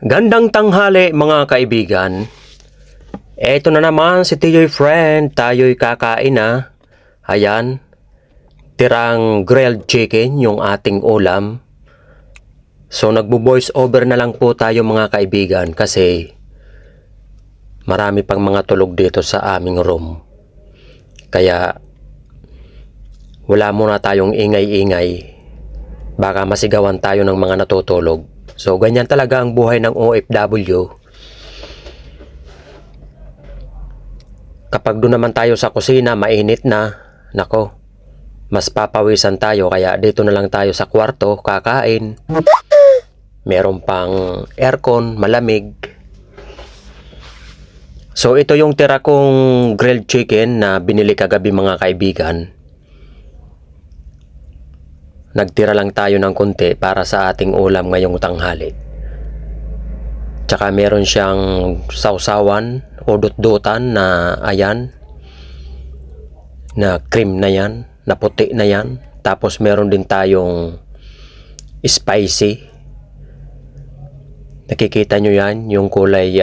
Gandang tanghali mga kaibigan. Eto na naman si Tiyoy friend, tayo'y kakain na. Ayan, tirang grilled chicken yung ating ulam. So nagbo-voice over na lang po tayo mga kaibigan kasi marami pang mga tulog dito sa aming room. Kaya wala muna tayong ingay-ingay. Baka masigawan tayo ng mga natutulog. So ganyan talaga ang buhay ng OFW. Kapag doon naman tayo sa kusina, mainit na. Nako, mas papawisan tayo. Kaya dito na lang tayo sa kwarto, kakain. Meron pang aircon, malamig. So ito yung tira kong grilled chicken na binili kagabi mga kaibigan. Nagtira lang tayo ng konti para sa ating ulam ngayong tanghali. Tsaka meron siyang sausawan o dutdutan na ayan, na cream na yan, na puti na yan. Tapos meron din tayong spicy. Nakikita nyo yan, yung kulay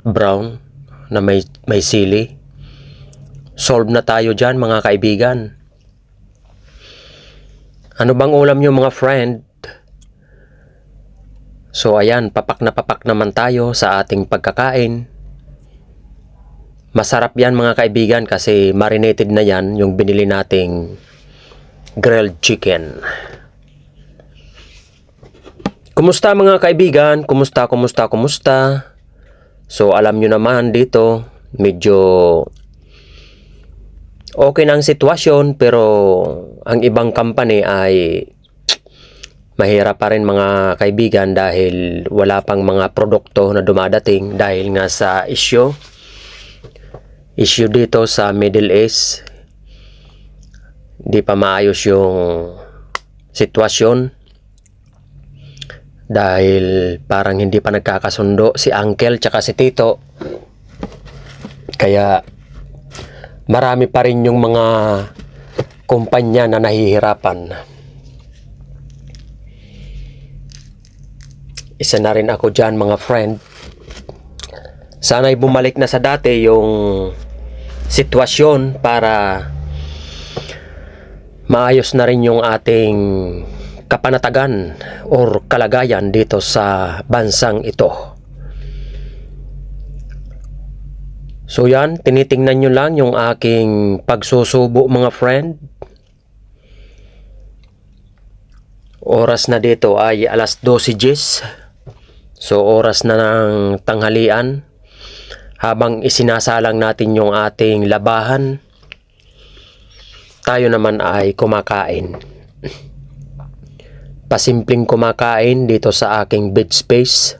brown na may sili. Solve na tayo dyan mga kaibigan. Ano bang ulam nyo mga friend? So ayan, papak naman tayo sa ating pagkakain. Masarap yan mga kaibigan kasi marinated na yan yung binili nating grilled chicken. Kumusta mga kaibigan? Kumusta? So alam nyo naman dito, medyo okay na ang sitwasyon pero ang ibang company ay mahirap pa rin mga kaibigan dahil wala pang mga produkto na dumadating dahil nga sa issue dito sa Middle East. Di pa maayos yung sitwasyon dahil parang hindi pa nagkakasundo si uncle tsaka si tito. Kaya marami pa rin yung mga kumpanya na nahihirapan. Isa na rin ako dyan mga friend. Sana'y bumalik na sa dati yung sitwasyon para maayos na rin yung ating kapanatagan or kalagayan dito sa bansang ito. So yan, tinitingnan nyo lang yung aking pagsusubo mga friend. Oras na dito ay alas 12:10. So oras na ng tanghalian. Habang isinasalang natin yung ating labahan, tayo naman ay kumakain. Pasimpleng kumakain dito sa aking bed space.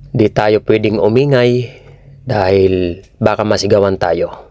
Di tayo pwedeng umingay dahil baka masigawan tayo.